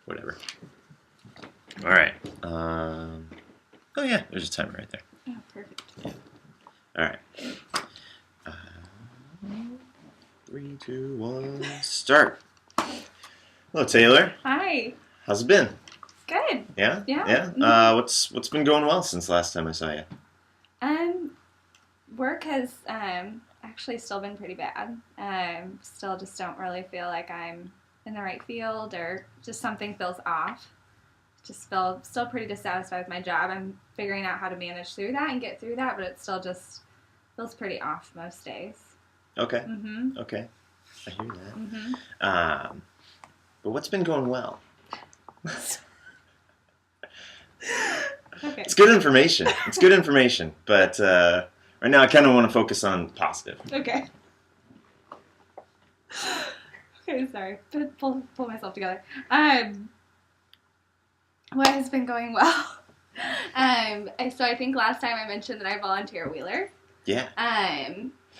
whatever. All right. Oh yeah, there's a timer right there. Oh, perfect. Yeah. All right. 3, 2, 1, start. Hello, Taylor. Hi. How's it been? Good. Yeah. Yeah. Yeah. Mhm. What's been going well since last time I saw you? Work has actually still been pretty bad. Still just don't really feel like I'm in the right field, or just something feels off. Just feel still pretty dissatisfied with my job. I'm figuring out how to manage through that and get through that, but it still just feels pretty off most days. Okay. Mhm. Okay. I hear that. Mhm. But what's been going well? Okay. It's good information. It's good information. But right now, I kind of want to focus on positive. Okay. Okay, sorry. Pull myself together. What has been going well? So I think last time I mentioned that I volunteer at Wheeler. Yeah.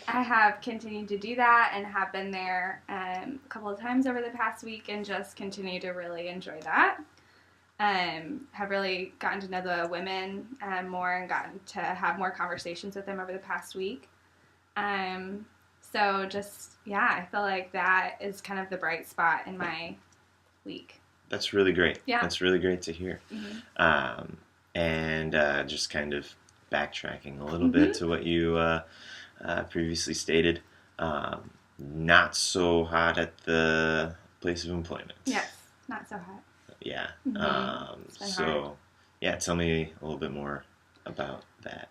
I have continued to do that and have been there a couple of times over the past week and just continue to really enjoy that. Have really gotten to know the women more and gotten to have more conversations with them over the past week. So just, yeah, I feel like that is kind of the bright spot in my week. That's really great. Yeah. That's really great to hear. Mm-hmm. And just kind of backtracking a little bit to what you previously stated. Not so hot at the place of employment. Yes, not so hot. Yeah. It's been hard. Yeah, tell me a little bit more about that.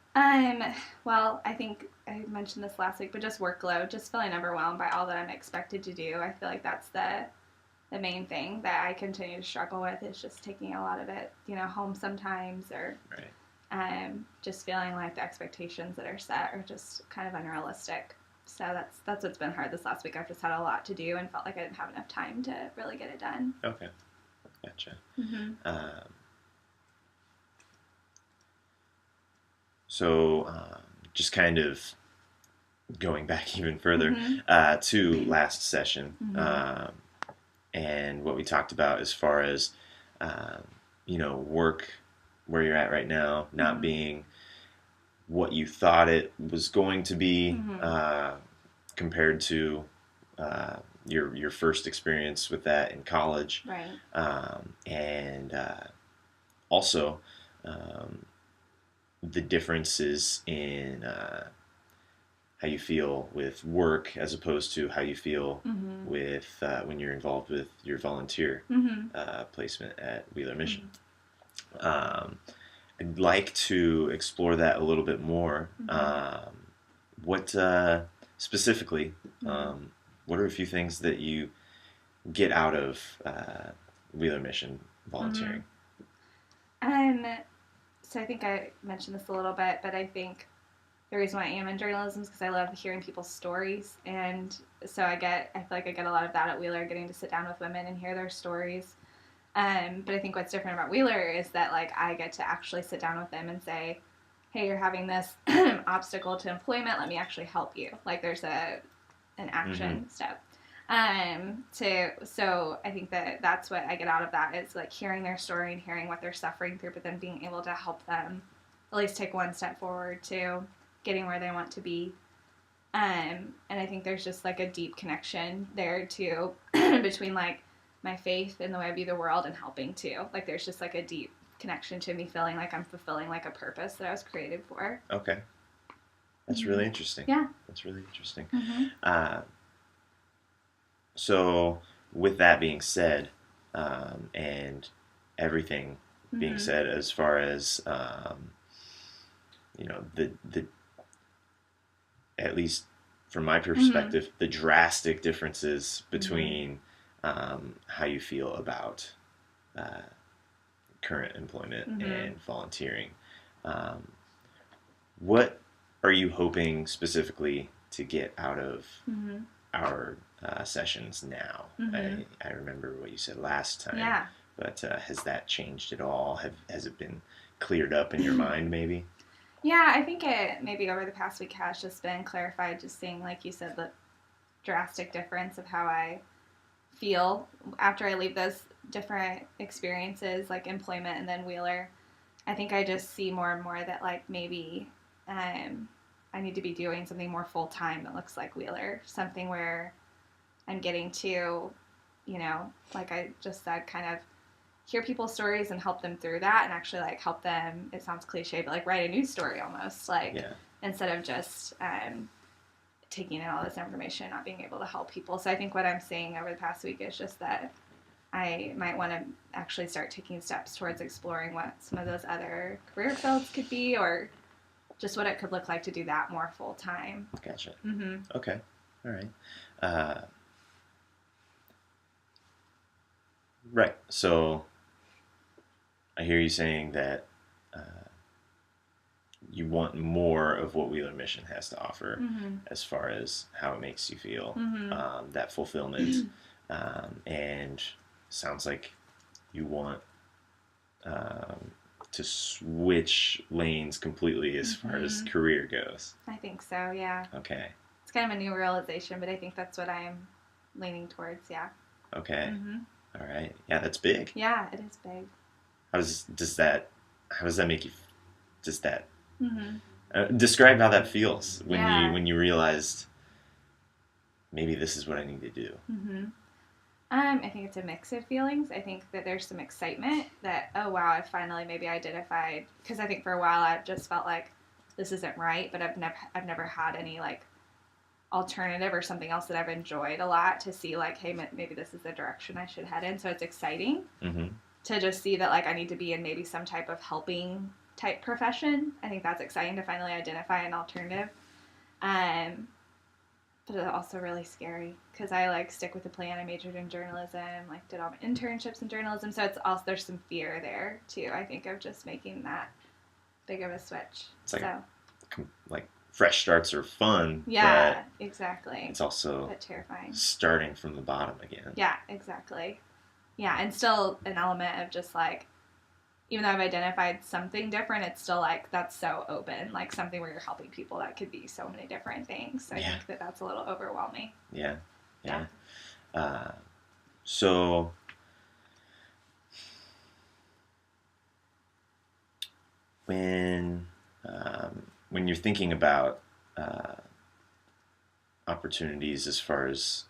Well, I think I mentioned this last week, but just workload, just feeling overwhelmed by all that I'm expected to do. I feel like that's the main thing that I continue to struggle with, is just taking a lot of it, home sometimes, or just feeling like the expectations that are set are just kind of unrealistic. So that's what's been hard this last week. I've just had a lot to do and felt like I didn't have enough time to really get it done. Okay, gotcha. Mm-hmm. So just kind of going back even further to last session, and what we talked about as far as work where you're at right now not being what you thought it was going to be compared to your first experience with that in college, Right. And also the differences in how you feel with work as opposed to how you feel with when you're involved with your volunteer placement at Wheeler Mission. I'd like to explore that a little bit more. What specifically, what are a few things that you get out of Wheeler Mission volunteering? So I think I mentioned this a little bit, but I think the reason why I am in journalism is because I love hearing people's stories, and so I feel like I get a lot of that at Wheeler, getting to sit down with women and hear their stories. But I think what's different about Wheeler is that I get to actually sit down with them and say, hey, you're having this obstacle to employment, let me actually help you. There's an action step. So I think that's what I get out of that, is hearing their story and hearing what they're suffering through, but then being able to help them at least take one step forward to getting where they want to be. And I think there's just a deep connection there too between my faith in the way I view the world and helping too. There's just a deep connection to me feeling like I'm fulfilling a purpose that I was created for. Okay. That's really interesting. Yeah. That's really interesting. So with that being said, and everything being said as far as the at least from my perspective, the drastic differences between how you feel about current employment and volunteering. What are you hoping specifically to get out of our sessions now? I remember what you said last time. Yeah. But has that changed at all? Has it been cleared up in your mind, maybe? Yeah, I think it maybe over the past week has just been clarified, just seeing, like you said, the drastic difference of how I feel after I leave those different experiences, like employment and then Wheeler. I think I just see more and more that like maybe I need to be doing something more full time that looks like Wheeler, something where I'm getting to, like I just said, kind of hear people's stories and help them through that, and actually like help them. It sounds cliche, but like write a news story almost, like Yeah. instead of just taking in all this information, not being able to help people. So I think what I'm seeing over the past week is just that I might want to actually start taking steps towards exploring what some of those other career fields could be, or just what it could look like to do that more full time. Gotcha. Mm-hmm. Okay. All right. Right. So I hear you saying that you want more of what Wheeler Mission has to offer, as far as how it makes you feel, that fulfillment, and sounds like you want to switch lanes completely as far as career goes. I think so, yeah. Okay. It's kind of a new realization, but I think that's what I'm leaning towards, yeah. Okay. All right. Yeah, that's big. Yeah, it is big. How does that make you? Does that describe how that feels when you realized maybe this is what I need to do? I think it's a mix of feelings. I think that there's some excitement that, oh wow, I finally maybe identified, because I think for a while I've just felt like this isn't right, but I've never had any like alternative or something else that I've enjoyed a lot to see like, hey, maybe this is the direction I should head in. So it's exciting to just see that like I need to be in maybe some type of helping type profession. I think that's exciting to finally identify an alternative. But it's also really scary because I like stick with the plan. I majored in journalism, like did all my internships in journalism. So it's also, there's some fear there too, I think, of just making that big of a switch. It's like fresh starts are fun. Yeah, exactly. It's also terrifying. Starting from the bottom again. Yeah, exactly. Yeah, and still an element of just like, even though I've identified something different, it's still like that's so open, like something where you're helping people that could be so many different things. So I think that that's a little overwhelming. Yeah. So when you're thinking about opportunities as far as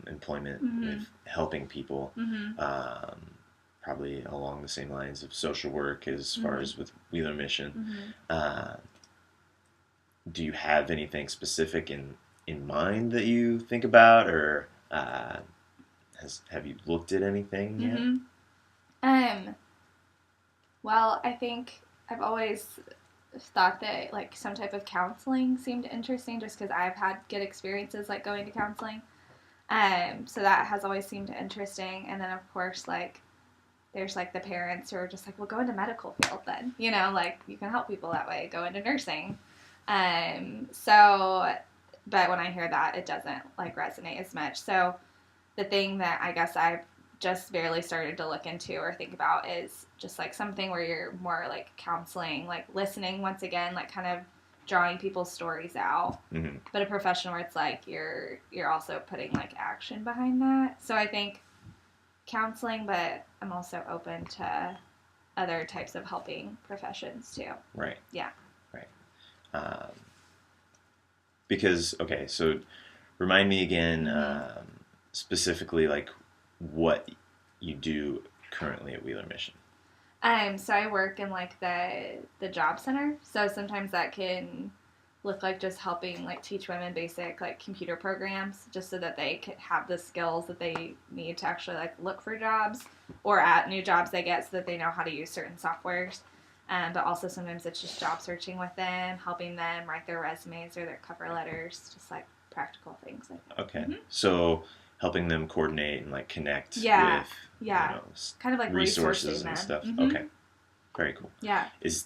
employment with helping people, probably along the same lines of social work as far as with Wheeler Mission, do you have anything specific in mind that you think about, or have you looked at anything yet? Well, I think I've always thought that like some type of counseling seemed interesting, just because I've had good experiences like going to counseling. So that has always seemed interesting. And then of course like there's like the parents who are just like, well, go into medical field then, like you can help people that way, go into nursing. But when I hear that, it doesn't like resonate as much. So the thing that I guess I've just barely started to look into or think about is just like something where you're more like counseling, like listening once again, like kind of drawing people's stories out, but a profession where it's like you're also putting like action behind that. So I think counseling, but I'm also open to other types of helping professions too. Right. Yeah. Right. Because, okay, so remind me again, specifically like what you do currently at Wheeler Mission. So I work in like the job center. So sometimes that can look like just helping like teach women basic like computer programs, just so that they can have the skills that they need to actually like look for jobs or at new jobs they get, so that they know how to use certain softwares. But also sometimes it's just job searching with them, helping them write their resumes or their cover letters, just like practical things like that. Okay. So helping them coordinate and like connect with kind of like resources and stuff. Okay. Very cool. Yeah. Is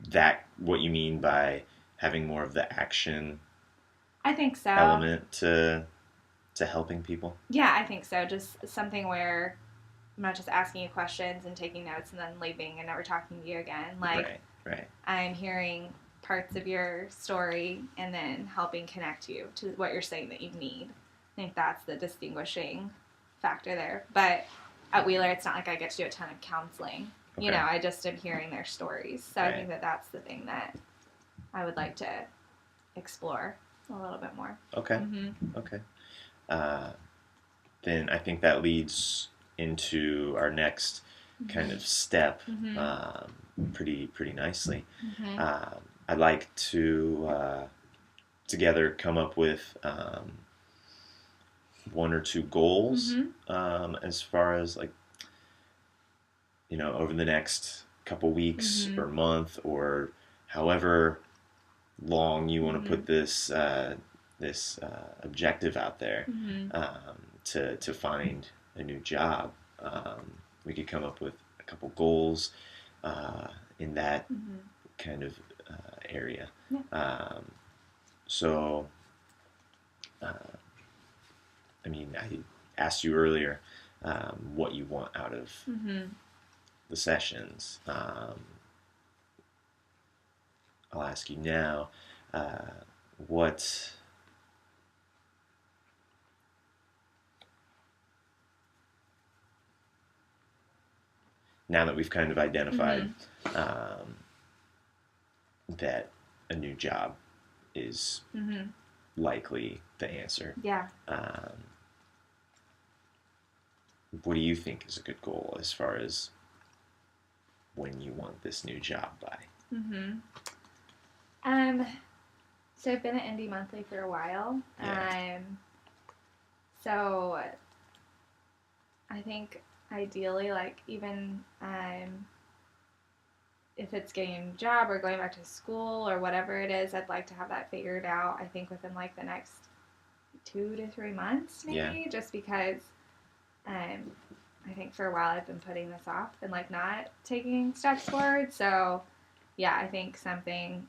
that what you mean by having more of the action, I think so, element to helping people? Yeah, I think so. Just something where I'm not just asking you questions and taking notes and then leaving and never talking to you again. Like, right. I'm hearing parts of your story and then helping connect you to what you're saying that you need. think that's the distinguishing factor there. But at Wheeler, it's not like I get to do a ton of counseling. Okay. You know, I just am hearing their stories. So Right. I think that that's the thing that I would like to explore a little bit more. Okay. Mm-hmm. Okay. Then I think that leads into our next kind of step pretty nicely. I'd like to together come up with one or two goals as far as like, you know, over the next couple weeks or month or however long you want to put this objective out there to find a new job. We could come up with a couple goals in that kind of area. Yeah. So, I mean, I asked you earlier what you want out of the sessions. I'll ask you now, what now that we've kind of identified that a new job is likely the answer. Yeah. What do you think is a good goal as far as when you want this new job by? So I've been at Indie Monthly for a while. Yeah. So I think ideally, like, even if it's getting a new job or going back to school or whatever it is, I'd like to have that figured out, I think, within like the next 2 to 3 months, maybe, just because I think for a while I've been putting this off and like not taking steps forward. So yeah, I think something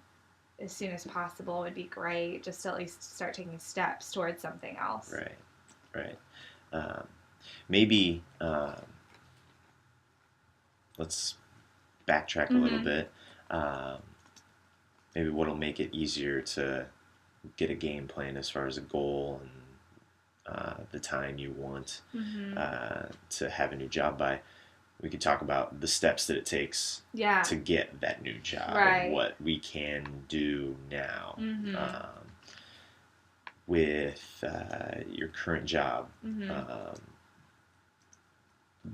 as soon as possible would be great, just to at least start taking steps towards something else. Right. Maybe let's backtrack a little bit. Maybe what'll make it easier to get a game plan as far as a goal and the time you want to have a new job by. We could talk about the steps that it takes to get that new job and what we can do now with your current job.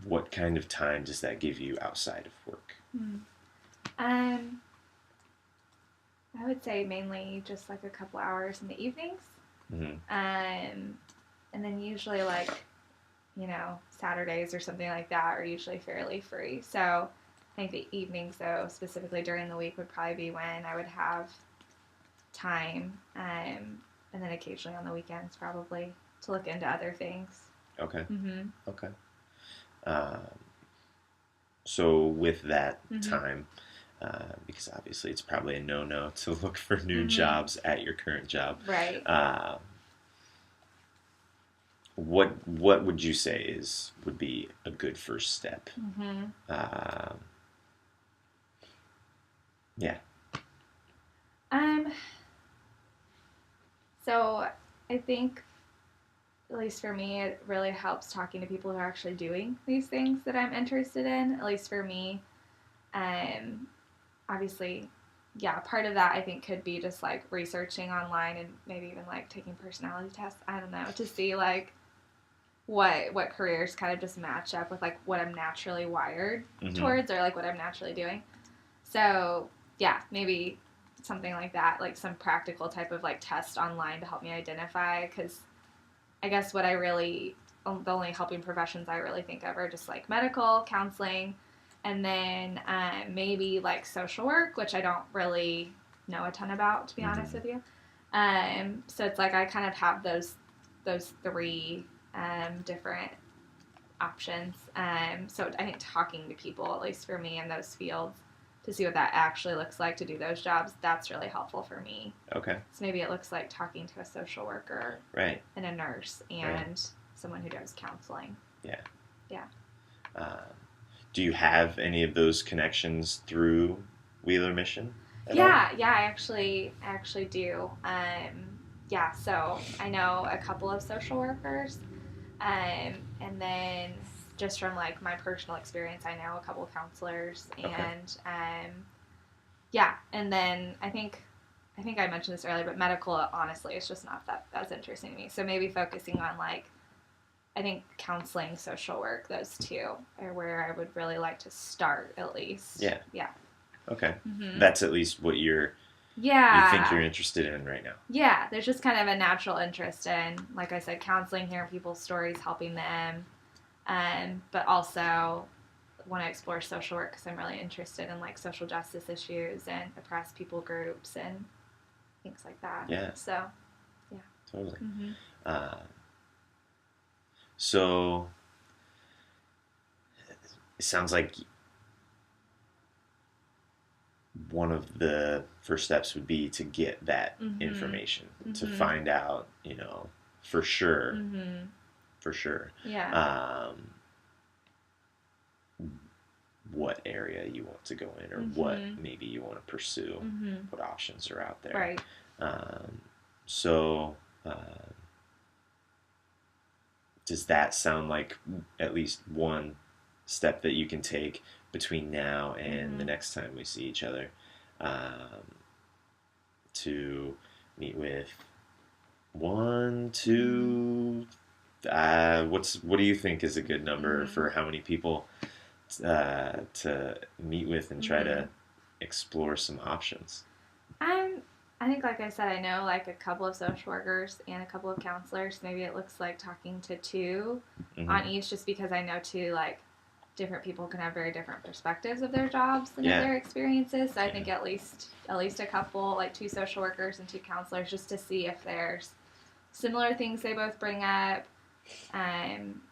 What kind of time does that give you outside of work? I would say mainly just like a couple hours in the evenings. And then usually like, you know, Saturdays or something like that are usually fairly free. So I think the evenings, though, specifically during the week, would probably be when I would have time. And then occasionally on the weekends, probably, to look into other things. Okay. Okay. So with that time, because obviously it's probably a no-no to look for new jobs at your current job. Right. What would you say would be a good first step? Yeah. So I think, at least for me, it really helps talking to people who are actually doing these things that I'm interested in. At least for me, obviously, yeah, part of that I think could be just like researching online and maybe even like taking personality tests. I don't know, to see like what careers kind of just match up with like what I'm naturally wired towards or like what I'm naturally doing. So yeah, maybe something like that, like some practical type of like test online to help me identify, because I guess the only helping professions I really think of are just like medical, counseling, and then maybe like social work, which I don't really know a ton about, to be honest with you. So it's like I kind of have those three different options. So I think talking to people, at least for me in those fields, to see what that actually looks like to do those jobs, that's really helpful for me. Okay. So maybe it looks like talking to a social worker, right, and a nurse, and someone who does counseling. Yeah. Yeah. Do you have any of those connections through Wheeler Mission? Yeah, I actually do. yeah, so I know a couple of social workers, and then just from like my personal experience, I know a couple of counselors, Okay. and yeah, and then I think I mentioned this earlier, but medical honestly is just not that as interesting to me. So maybe focusing on like I think counseling, social work, those two are where I would really like to start at least. Yeah. Yeah. Okay. Mm-hmm. That's at least what you think you're Yeah. interested in right now. Yeah. There's just kind of a natural interest in, like I said, counseling, hearing people's stories, helping them, but also want to explore social work because I'm really interested in like social justice issues and oppressed people groups and things like that. Yeah. So, yeah. Totally. Mm-hmm. Uh, so it sounds like one of the first steps would be to get that Mm-hmm. information, to Mm-hmm. find out, for sure, Mm-hmm. for sure, Yeah. um, what area you want to go in, or what Mm-hmm. maybe you want to pursue, Mm-hmm. what options are out there. Right. Um, so, does that sound like at least one step that you can take between now and Mm-hmm. the next time we see each other, um, to meet with one, two? What do you think is a good number Mm-hmm. for how many people to meet with and try Mm-hmm. to explore some options? I'm, I think, like I said, I know like a couple of social workers and a couple of counselors. Maybe it looks like talking to two on Mm-hmm. each, just because I know too, like different people can have very different perspectives of their jobs and of Yeah. their experiences. So I think Yeah. at least a couple, like two social workers and two counselors, just to see if there's similar things they both bring up, um,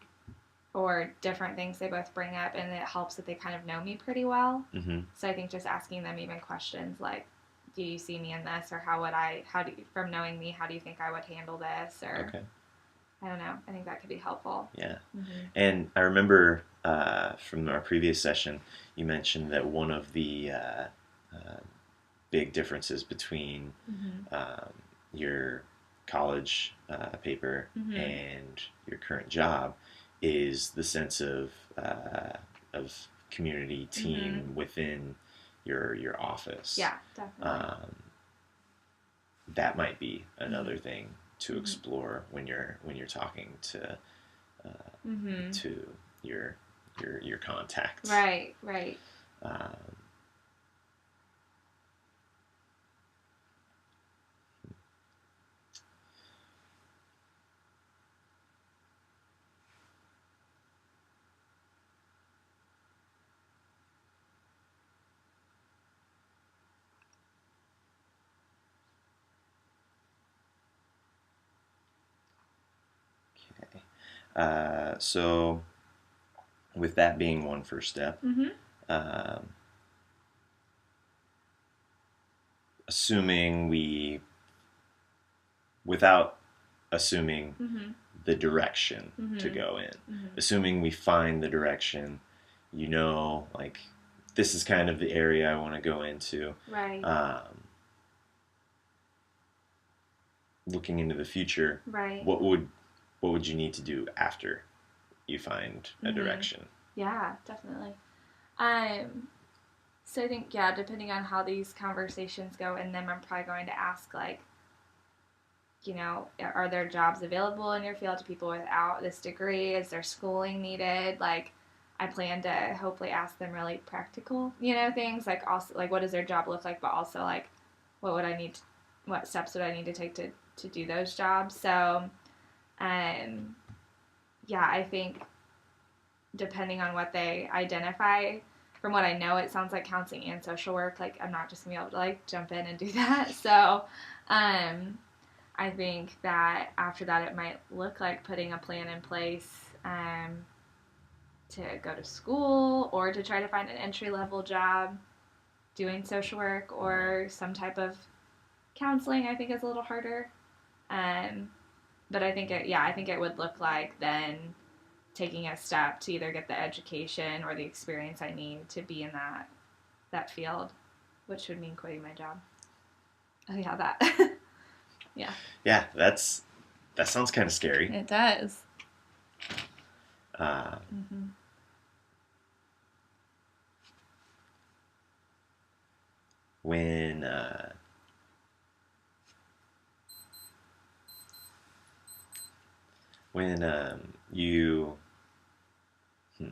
or different things they both bring up, and it helps that they kind of know me pretty well. Mm-hmm. So I think just asking them even questions like, "Do you see me in this?" or how do you, from knowing me, how do you think I would handle this?" or Okay. I don't know. I think that could be helpful. Yeah. Mm-hmm. And I remember from our previous session, you mentioned that one of the uh, big differences between Mm-hmm. your college paper Mm-hmm. and your current job is the sense of community team Mm-hmm. within your office. Yeah, definitely. That might be Mm-hmm. another thing to Mm-hmm. explore when you're talking Mm-hmm. to your your contacts. Right, right. Um, okay. So, with that being one first step, Mm-hmm. um, assuming we, without assuming Mm-hmm. the direction to Mm-hmm. go in, Mm-hmm. assuming we find the direction, like this is kind of the area I want to go into. Right. Looking into the future, Right. what would you need to do after you find a Mm-hmm. direction? Yeah, definitely. Um, so I think, yeah, depending on how these conversations go in them, I'm probably going to ask, like, are there jobs available in your field to people without this degree? Is there schooling needed? Like, I plan to hopefully ask them really practical, things like also like what does their job look like, but also like what would I need, what steps would I need to take to do those jobs? So, um, yeah, I think depending on what they identify. From what I know, it sounds like counseling and social work. Like, I'm not just gonna be able to like jump in and do that. So, I think that after that, it might look like putting a plan in place to go to school or to try to find an entry level job doing social work or some type of counseling. I think is a little harder. Um, but I think it would look like then taking a step to either get the education or the experience I need to be in that field, which would mean quitting my job. Oh yeah, that. Yeah. Yeah, that sounds kind of scary. It does. Uh, Mm-hmm. when you hmm,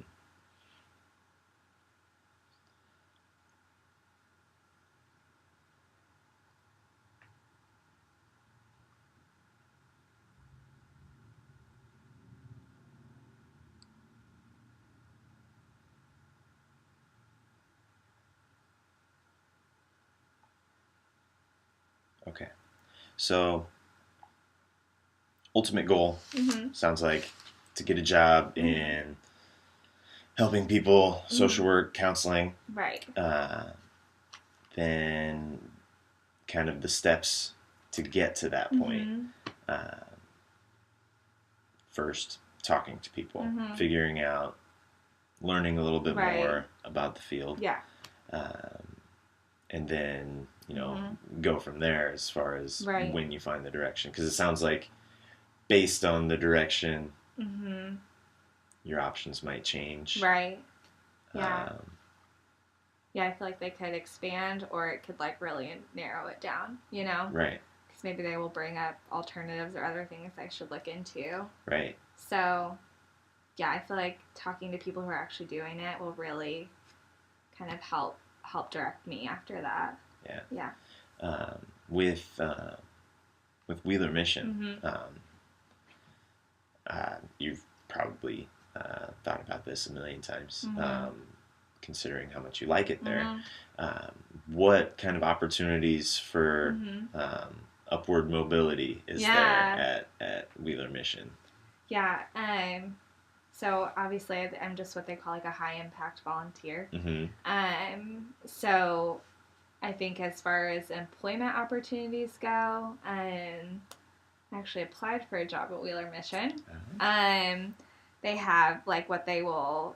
okay, so ultimate goal Mm-hmm. sounds like to get a job Mm-hmm. in helping people, social Mm-hmm. work, counseling. Right. Then kind of the steps to get to that point. Mm-hmm. Uh, First, talking to people, Mm-hmm. figuring out, learning a little bit Right. more about the field. Yeah. And then, Mm-hmm. go from there as far as Right. when you find the direction. Because it sounds like based on the direction, Mm-hmm. your options might change. Right. Yeah. Um, I feel like they could expand or it could like really narrow it down, right, Because maybe they will bring up alternatives or other things I should look into. right. So, yeah, I feel like talking to people who are actually doing it will really kind of help direct me after that. Yeah. Yeah. With Wheeler Mission, Mm-hmm. you've probably thought about this a million times, Mm-hmm. considering how much you like it there. Mm-hmm. What kind of opportunities for Mm-hmm. upward mobility is there at Wheeler Mission? Yeah. So obviously I'm just what they call like a high impact volunteer. Mm-hmm. So I think as far as employment opportunities go, I actually applied for a job at Wheeler Mission. They have like what they will,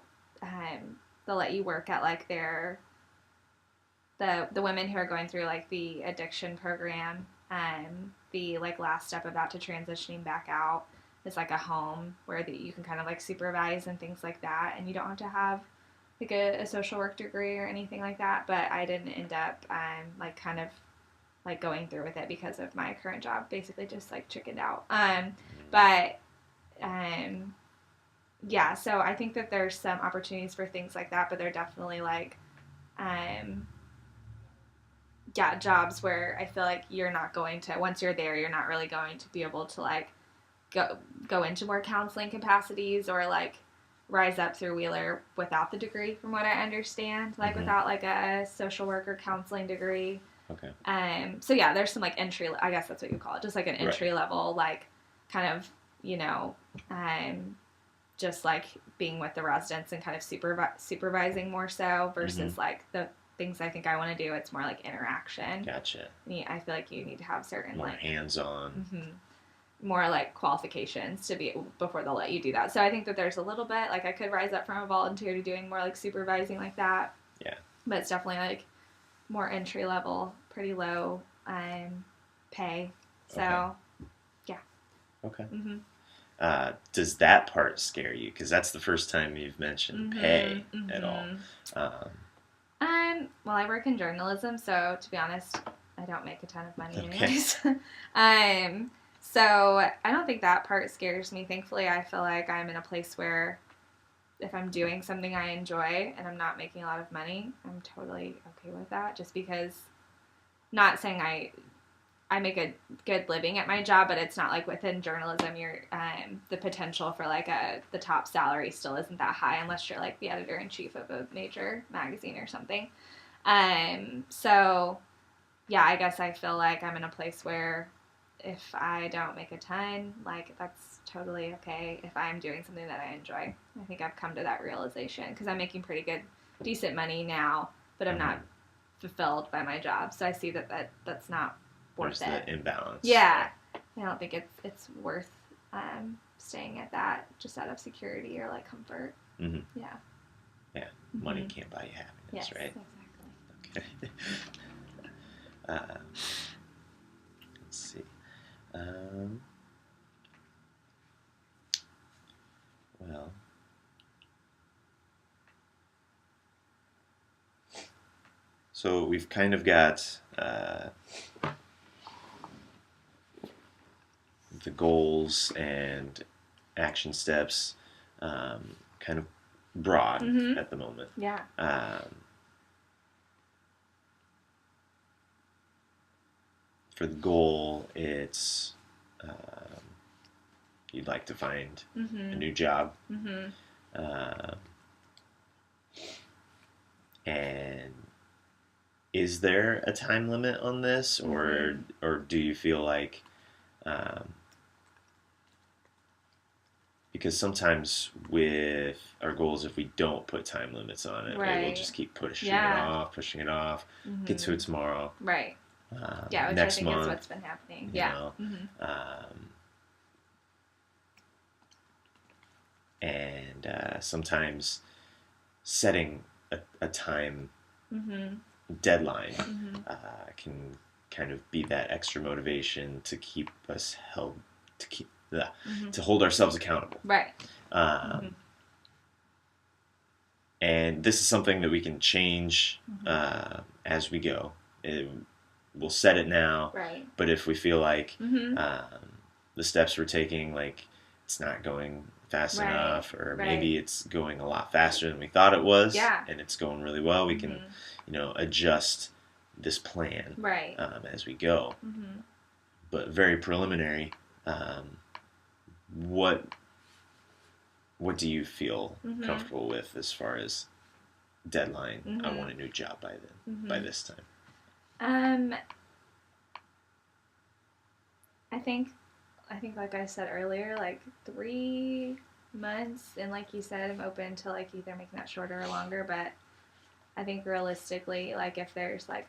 they'll let you work at like the women who are going through like the addiction program, the like last step about to transitioning back out is like a home where you can kind of like supervise and things like that, and you don't have to have like a social work degree or anything like that. But I didn't end up like kind of like going through with it because of my current job. Basically, just like chickened out. But yeah, so I think that there's some opportunities for things like that, but they're definitely like yeah, jobs where I feel like you're not going to, once you're there, you're not really going to be able to like go into more counseling capacities or like rise up through Wheeler without the degree, from what I understand, like Mm-hmm. without like a social worker counseling degree. Okay. So yeah, there's some like entry, I guess that's what you call it, just like an entry Right. level, like kind of, just like being with the residents and kind of supervising more so versus Mm-hmm. like the things I think I want to do. It's more like interaction. Gotcha. I feel like you need to have certain More like hands-on. more like qualifications to be before they'll let you do that. So I think that there's a little bit like I could rise up from a volunteer to doing more like supervising like that. Yeah. But it's definitely like more entry level, pretty low pay. So Okay. yeah. Okay. Mm-hmm. Does that part scare you? Because that's the first time you've mentioned pay at all. Well, I work in journalism, so to be honest, I don't make a ton of money Okay. anyways. So I don't think that part scares me. Thankfully, I feel like I'm in a place where if I'm doing something I enjoy and I'm not making a lot of money, I'm totally okay with that. Just because, not saying I make a good living at my job, but it's not like within journalism, you're the potential for like the top salary still isn't that high unless you're like the editor in chief of a major magazine or something. So yeah, I guess I feel like I'm in a place where if I don't make a ton, like that's totally okay if I'm doing something that I enjoy. I think I've come to that realization because I'm making pretty good, decent money now, but I'm not fulfilled by my job. So I see that's not worth There's it. the imbalance. Yeah, I don't think it's worth staying at that just out of security or like comfort. Mm-hmm. Yeah. Yeah. Money can't buy you happiness, Yes, right? Exactly. Okay. Let's see. Um, well, so we've kind of got the goals and action steps kind of broad Mm-hmm. at the moment. Yeah. For the goal, it's you'd like to find Mm-hmm. a new job. Mm-hmm. And is there a time limit on this, or do you feel like because sometimes with our goals, if we don't put time limits on it, Right. we'll just keep pushing Yeah. pushing it off, Mm-hmm. get to it tomorrow, Right. Yeah, which next I think month, is what's been happening. you Yeah. know. Mm-hmm. And sometimes setting a time Mm-hmm. deadline Mm-hmm. can kind of be that extra motivation to keep us held to keep Mm-hmm. to hold ourselves accountable. Right. Mm-hmm. And this is something that we can change as we go. We'll set it now, right. But if we feel like mm-hmm. The steps we're taking, like it's not going fast right. enough, or right. maybe it's going a lot faster than we thought it was, yeah. and it's going really well, we can, adjust this plan right. As we go. Mm-hmm. But very preliminary, what do you feel comfortable with as far as deadline? I want a new job by then, by this time. I think like I said earlier, like 3 months, and like you said, I'm open to like either making that shorter or longer, but I think realistically, like if there's like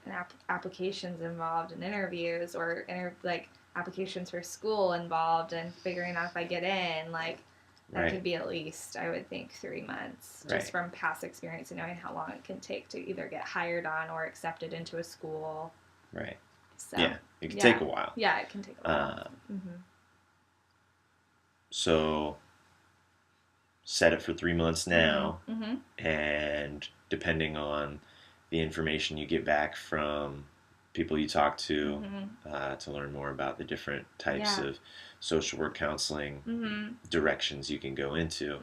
applications involved and interviews or like applications for school involved and figuring out if I get in, like that could be at least, I would think, 3 months, just from past experience and knowing how long it can take to either get hired on or accepted into a school. Right. So, yeah, it can take a while. Yeah, it can take a while. So set it for 3 months now, and depending on the information you get back from people you talk to learn more about the different types of social work counseling directions you can go into,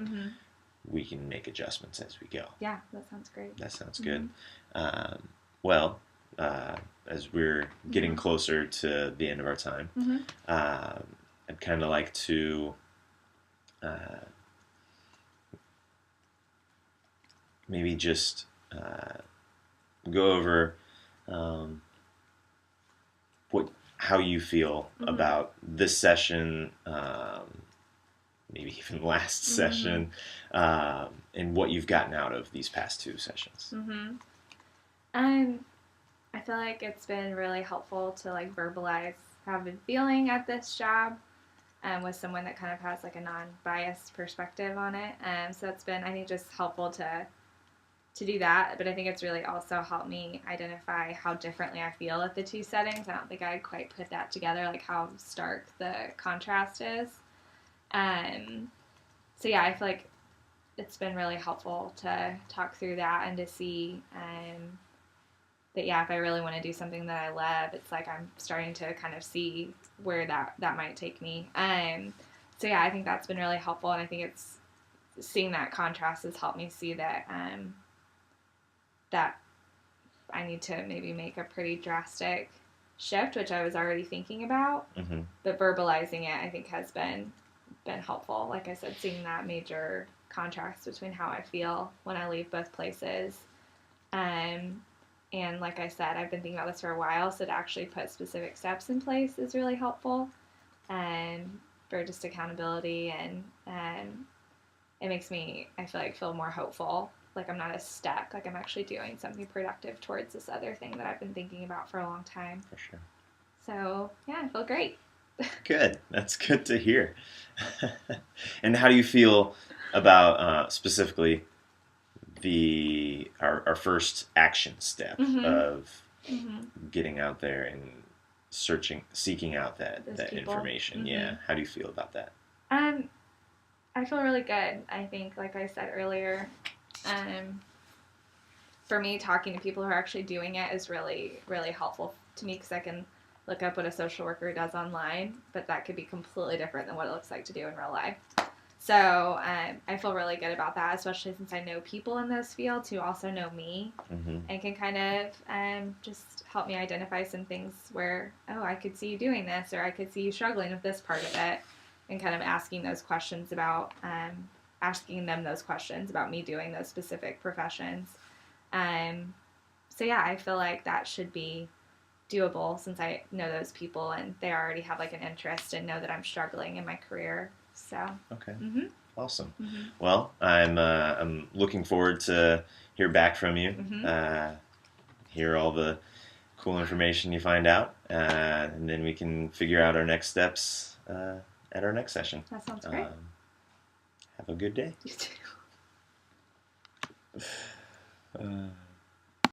we can make adjustments as we go. Yeah, that sounds great. That sounds good. Well, as we're getting closer to the end of our time, I'd kind of like to maybe just go over how you feel about this session, maybe even last session, and what you've gotten out of these past 2 sessions. I feel like it's been really helpful to like verbalize how I've been feeling at this job, with someone that kind of has like a non-biased perspective on it. So it's been, I think, just helpful to do that. But I think it's really also helped me identify how differently I feel at the 2 settings. I don't think I quite put that together, like how stark the contrast is. So yeah, I feel like it's been really helpful to talk through that and to see that, yeah, if I really want to do something that I love, it's like I'm starting to kind of see where that might take me. So yeah, I think that's been really helpful, and I think it's seeing that contrast has helped me see that that I need to maybe make a pretty drastic shift, which I was already thinking about, but verbalizing it, I think, has been helpful. Like I said, seeing that major contrast between how I feel when I leave both places. And like I said, I've been thinking about this for a while, so to actually put specific steps in place is really helpful, for just accountability, and it makes me, I feel more hopeful, like I'm not as stuck, like I'm actually doing something productive towards this other thing that I've been thinking about for a long time. For sure. So, yeah, I feel great. Good. That's good to hear. And how do you feel about specifically our first action step of getting out there and seeking out that Those people. information. Mm-hmm. Yeah. How do you feel about that? I feel really good. I think, like I said earlier, for me, talking to people who are actually doing it is really, really helpful to me because I can look up what a social worker does online, but that could be completely different than what it looks like to do in real life. So I feel really good about that, especially since I know people in those fields who also know me Mm-hmm. and can kind of just help me identify some things where, oh, I could see you doing this, or I could see you struggling with this part of it, and kind of asking those questions about, asking them those questions about me doing those specific professions. So yeah, I feel like that should be doable since I know those people and they already have like an interest and know that I'm struggling in my career. So. Okay. Mm-hmm. Awesome. Mm-hmm. Well, I'm looking forward to hear back from you. Mm-hmm. Hear all the cool information you find out, and then we can figure out our next steps at our next session. That sounds great. Have a good day. You too.